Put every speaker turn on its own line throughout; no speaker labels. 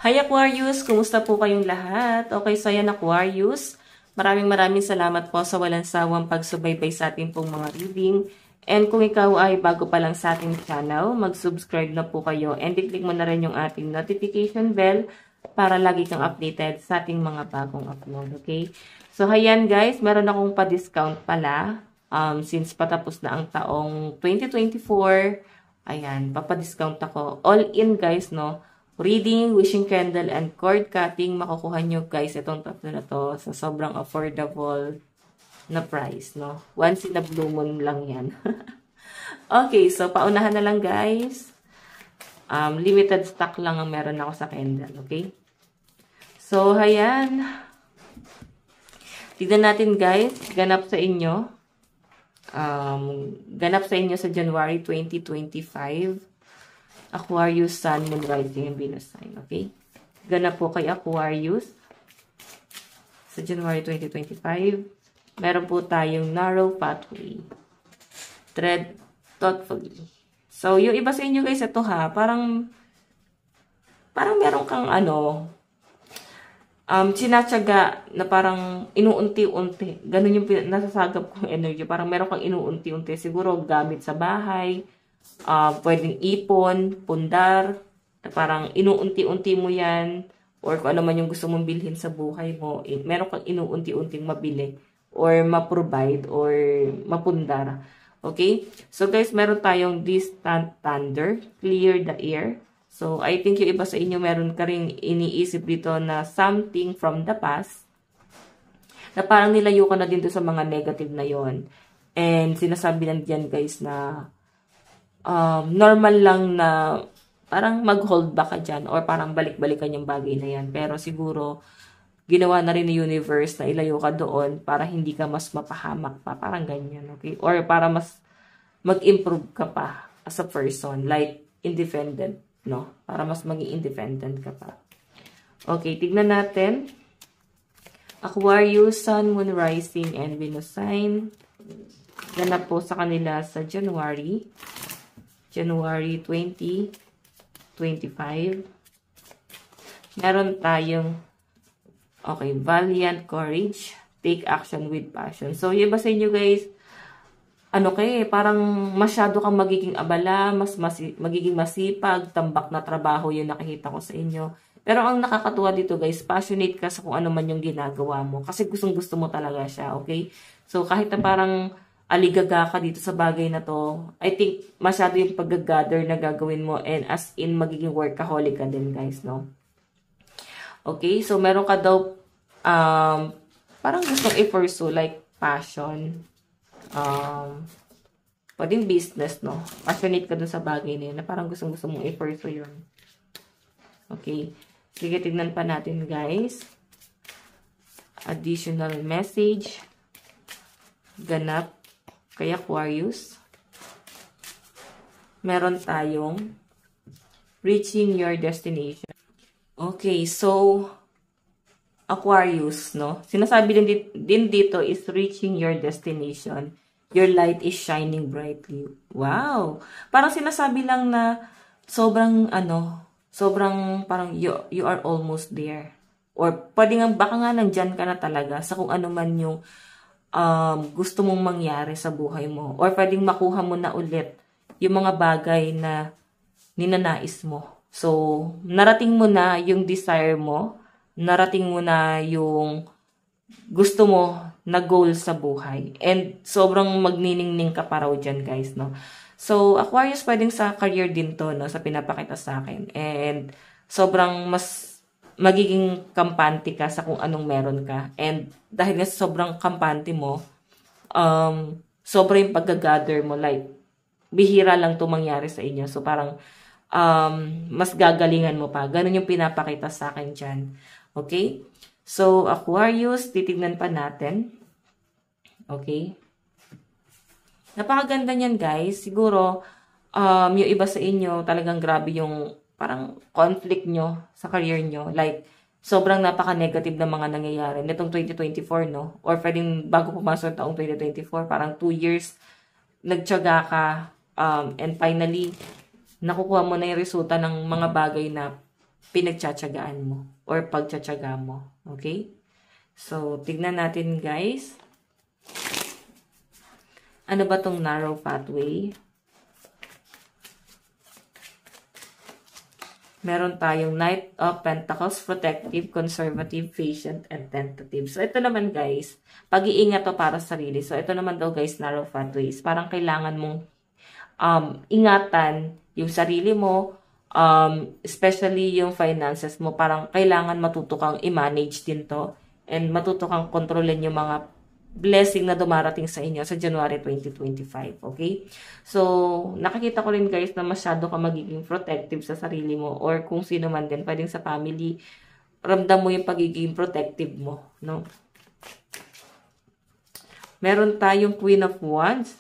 Hi Aquarius! Kumusta po kayong lahat? Okay, so yan Aquarius. Maraming salamat po sa walang sawang pagsubaybay sa ating pong mga reading. And kung ikaw ay bago pa lang sa ating channel, mag-subscribe na po kayo and i-click mo na rin yung ating notification bell para lagi kang updated sa ating mga bagong upload, okay? So, ayan guys, meron akong pa-discount pala since patapos na ang taong 2024. Ayan, papadiscount ako. All in guys, no? Reading, wishing candle, and cord cutting. Makukuha nyo guys itong tatlo na to sa sobrang affordable na price, no? Once in a blue moon lang yan. Okay, so paunahan na lang guys. Limited stock lang ang meron ako sa candle, okay? So, ayan. Tignan natin guys, ganap sa inyo. Ganap sa inyo sa January 2025. Aquarius, Sun, Moon, Rising, and Venus sign. Okay? Ganap po kay Aquarius. Sa January 2025, meron po tayong narrow pathway. Tread thoughtfully. So, yung iba sa inyo guys, ito ha, parang meron kang sinatsaga na parang inuunti-unti. Ganun yung nasasagap kong energy. Parang meron kang inuunti-unti. Siguro gamit sa bahay, pwedeng ipon, pundar, parang inuunti-unti mo yan, or kung ano man yung gusto mong bilhin sa buhay mo, meron kang inuunti-unting mabili, or ma-provide, or mapundar. Okay? So guys, meron tayong distant thunder, clear the air. So, I think yung iba sa inyo, meron ka rin iniisip dito na something from the past, na parang nilayo ka na din sa mga negative na yon. And sinasabi lang dyan guys na normal lang na parang mag-hold back ka dyan or parang balik-balikan yung bagay na yan. Pero siguro, ginawa na rin ng universe na ilayo ka doon para hindi ka mas mapahamak pa. Parang ganyan, okay? Or para mas mag-improve ka pa as a person. Like, independent, no? Para mas maging independent ka pa. Okay, tignan natin. Aquarius, Sun, Moon, Rising, and Venus sign. Ganap po sa kanila sa January 2025. Meron tayong, okay, valiant courage, take action with passion. So, yung iba sa inyo guys, parang masyado kang magiging abala, magiging masipag, tambak na trabaho yung nakikita ko sa inyo. Pero ang nakakatuwa dito guys, passionate ka sa kung ano man yung ginagawa mo. Kasi gustong-gusto mo talaga siya, okay? So, kahit na parang aligaga ka dito sa bagay na to, I think masyado yung pag-gather na gagawin mo and as in magiging workaholic ka din guys, no? Okay, so meron ka daw parang gustong i-pursue like passion, pwedeng business, no? Passionate ka dun sa bagay na yun na parang gustong-gusto mong i-pursue yun. Okay, sige, tignan pa natin guys. Additional message. Ganap kay Aquarius. Meron tayong reaching your destination. Okay, so Aquarius, no? Sinasabi din dito is reaching your destination. Your light is shining brightly. Wow! Parang sinasabi lang na sobrang parang you are almost there. Or pwede nga, baka nga nandyan ka na talaga sa kung ano man yung gusto mong mangyari sa buhay mo. Or pwedeng makuha mo na ulit yung mga bagay na ninanais mo. So, narating mo na yung desire mo, narating mo na yung gusto mo na goal sa buhay. And sobrang magniningning ka pa raw dyan guys, no? So, Aquarius, pwedeng sa career din to, no? Sa pinapakita sa akin. And sobrang mas magiging kampante ka sa kung anong meron ka. And dahil nga sobrang kampante mo, sobrang pag-gather mo, like, bihira lang ito mangyari sa inyo. So, parang, mas gagalingan mo pa. Ganun yung pinapakita sa akin dyan. Okay? So, Aquarius, titignan pa natin. Okay? Napakaganda niyan, guys. Siguro, yung iba sa inyo, talagang grabe yung parang conflict nyo sa career nyo. Like, sobrang napaka-negative na mga nangyayari nitong 2024, no? Or pwedeng bago pumasok taong 2024, parang 2 years, nagtyaga ka, and finally, nakukuha mo na yung resulta ng mga bagay na pinagtsatsagaan mo or pagtsatsaga mo. Okay? So, tignan natin guys. Ano ba tong narrow pathway? Meron tayong Knight of Pentacles, protective, conservative, patient, and tentative. So, ito naman guys, pag-iingat to para sa sarili. So, ito naman daw guys, narrow pathways. Parang kailangan mong ingatan yung sarili mo, especially yung finances mo. Parang kailangan matuto kang i-manage din to and matuto kang kontrolin yung mga blessing na dumarating sa inyo sa January 2025, okay? So, nakakita ko rin guys na masyado ka magiging protective sa sarili mo or kung sino man din, pwedeng sa family, ramdam mo yung pagiging protective mo, no? Meron tayong Queen of Wands.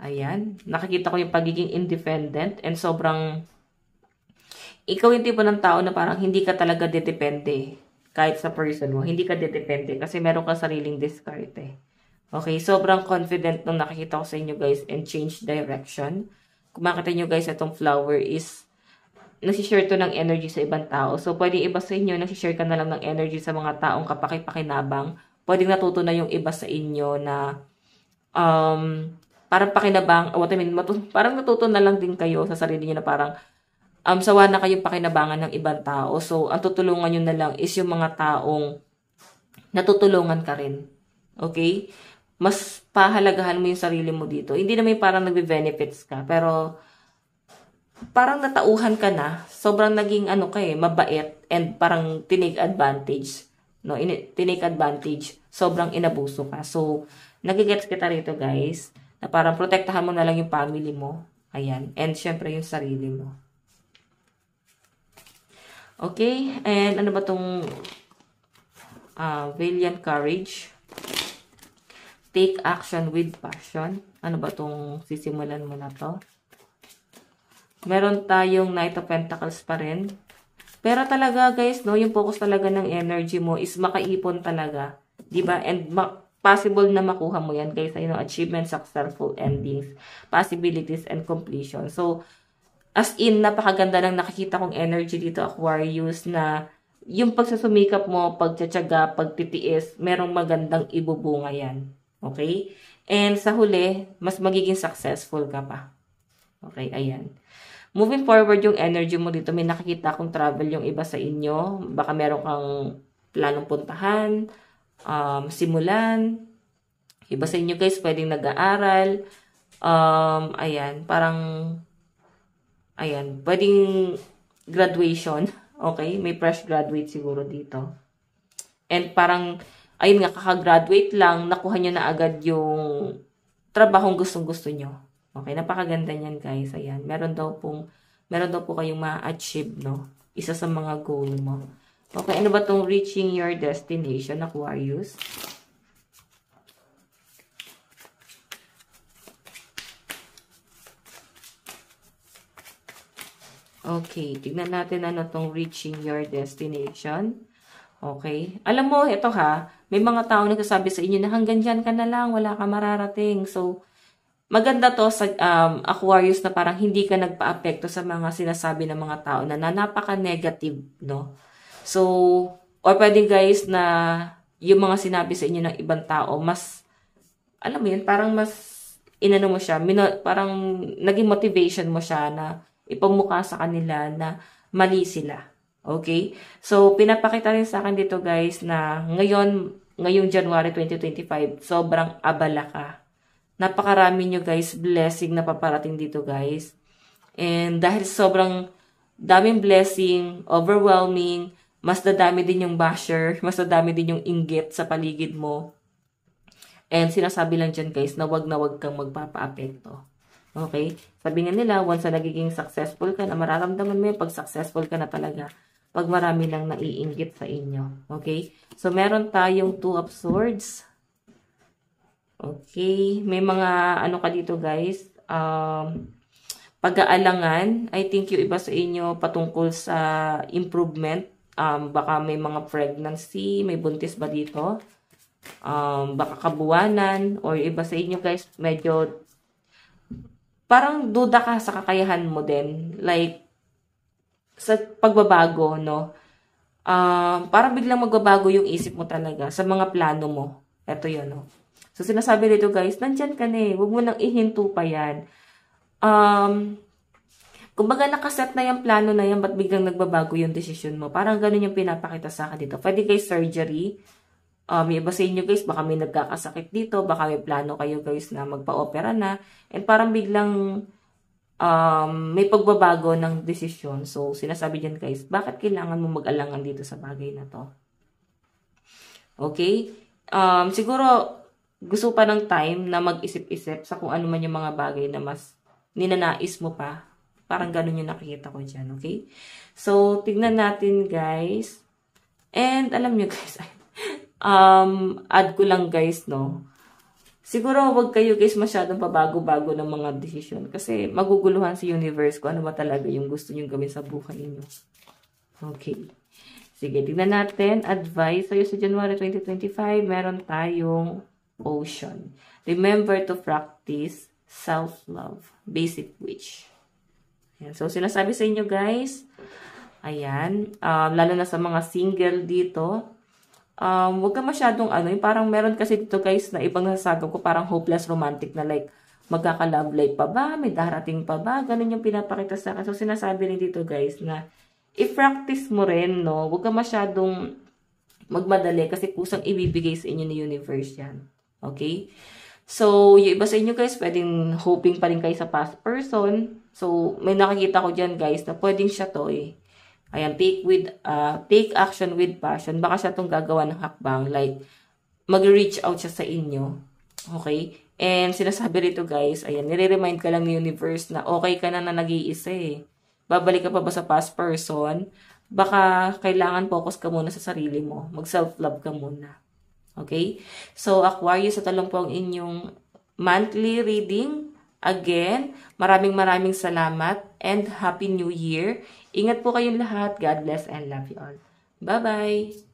Ayan, nakikita ko yung pagiging independent and sobrang, ikaw yung tipo ng tao na parang hindi ka talaga dedepende. Kahit sa person mo, hindi ka dedepende kasi meron ka sariling diskarte. Okay, sobrang confident nung nakikita ko sa inyo guys and change direction. Kung makita nyo guys, itong flower is nasishare to ng energy sa ibang tao. So, pwede iba sa inyo, nasishare ka na lang ng energy sa mga taong kapaki-pakinabang. Pwedeng natuto na yung iba sa inyo na parang pakinabang, parang natuto na lang din kayo sa sarili nyo na parang sawa na kayong pakinabangan ng ibang tao. So, ang tutulungan nyo na lang is yung mga taong natutulungan ka rin. Okay? Mas pahalagahan mo yung sarili mo dito. Hindi naman parang nagbe-benefits ka, pero parang natauhan ka na. Sobrang naging mabait and parang tinake advantage. No? Tinake advantage. Sobrang inabuso ka. So, nagigets kita rito guys, na parang protektahan mo na lang yung family mo. Ayan. And syempre yung sarili mo. Okay, and ano ba tong valiant courage? Take action with passion. Ano ba tong sisimulan mo na to? Meron tayong Knight of Pentacles pa rin. Pero talaga guys, no, yung focus talaga ng energy mo is makaipon talaga. Diba? And possible na makuha mo yan guys. Achievement, successful endings, possibilities, and completion. So, as in, napakaganda ng nakikita kong energy dito, Aquarius, na yung pagsusumikap mo, pagtsatsaga, pagtitiis, merong magandang ibubunga yan. Okay? And sa huli, mas magiging successful ka pa. Okay, ayan. Moving forward yung energy mo dito, may nakikita kong travel yung iba sa inyo. Baka meron kang planong puntahan, simulan. Iba sa inyo guys, pwedeng nag-aaral. Ayan, parang ayan, pwedeng graduation. Okay? May fresh graduate siguro dito. And parang, ayun nga, kakagraduate lang, nakuha nyo na agad yung trabahong gustong-gusto nyo. Okay? Napakaganda niyan, guys. Ayan. Meron daw po kayong ma-achieve, no? Isa sa mga goal mo. Okay, ano ba tong reaching your destination, Aquarius? Okay, tignan natin ano tong reaching your destination. Okay. Alam mo, ito ha, may mga tao nagsasabi sa inyo na hanggang dyan ka na lang, wala ka mararating. So, maganda to sa Aquarius na parang hindi ka nagpa-apekto sa mga sinasabi ng mga tao na napaka-negative, no? So, or pwede guys na yung mga sinabi sa inyo ng ibang tao, mas, alam mo yun, parang mas, inano mo siya, parang naging motivation mo siya na ipamukha sa kanila na mali sila. Okay? So, pinapakita rin sa akin dito guys na ngayong January 2025, sobrang abala ka. Napakarami nyo guys, blessing na paparating dito guys. And dahil sobrang daming blessing, overwhelming, mas dadami din yung basher, mas dadami din yung inggit sa paligid mo. And sinasabi lang dyan guys na wag kang magpapa-apekto. Okay? Sabi nga nila, once na nagiging successful ka na, mararamdaman mo yung pag successful ka na talaga. Pag marami nang naiinggit sa inyo. Okay? So, meron tayong Two of Swords. Okay? May mga, ano ka dito guys, pag-aalangan. I think yung iba sa inyo patungkol sa improvement. Baka may mga pregnancy, may buntis ba dito? Baka kabuwanan, or iba sa inyo guys, medyo parang duda ka sa kakayahan mo din. Like, sa pagbabago, no? Parang biglang magbabago yung isip mo talaga sa mga plano mo. Ito yun, no? So, sinasabi dito guys, nandyan ka na eh. Huwag mo nang ihinto pa yan. Kumbaga nakaset na yung plano na yan, ba't biglang nagbabago yung decision mo? Parang ganun yung pinapakita sa akin dito. Pwede guys surgery. May iba sa inyo guys, baka may nagkakasakit dito, baka may plano kayo guys na magpa-opera na. And parang biglang may pagbabago ng desisyon. So, sinasabi dyan guys, bakit kailangan mo mag-alangan dito sa bagay na to? Okay? Siguro, gusto pa ng time na mag-isip-isip sa kung ano man yung mga bagay na mas ninanais mo pa. Parang ganun yung nakikita ko dyan, okay? So, tignan natin, guys. And, alam nyo, guys, add ko lang, guys, no? Siguro, wag kayo, guys, masyadong pabago-bago ng mga desisyon. Kasi, maguguluhan sa universe kung ano ba talaga yung gusto nyo gawin sa buhay niyo. Okay. Sige, tignan natin. Advice sa'yo sa January 2025, meron tayong Ocean. Remember to practice self-love. Basic wish. Ayan. So, sinasabi sa inyo guys, ayan, lalo na sa mga single dito, huwag ka masyadong parang meron kasi dito guys na ibang nasasagap ko parang hopeless romantic na like, magkaka-love life pa ba? May darating pa ba? Ganun yung pinapakita sa akin. So, sinasabi rin dito guys na i-practice mo rin, no? Huwag ka masyadong magmadali kasi kusang ibibigay sa inyo ni universe yan. Okay? So, yung iba sa inyo guys, pwedeng hoping pa rin kayo sa past person. So, may nakikita ko dyan guys na pwedeng siya to eh. Ayan, take action with passion. Baka siya tong gagawa ng hakbang. Like, mag-reach out siya sa inyo. Okay? And sinasabi rito guys, ayan, nire-remind ka lang ni universe na okay ka na nag-iisa eh. Babalik ka pa ba sa past person? Baka kailangan focus ka muna sa sarili mo. Mag-self-love ka muna. Okay? So, Aquarius, ito lang po ang inyong monthly reading. Again, maraming salamat and Happy New Year. Ingat po kayong lahat. God bless and love you all. Bye-bye!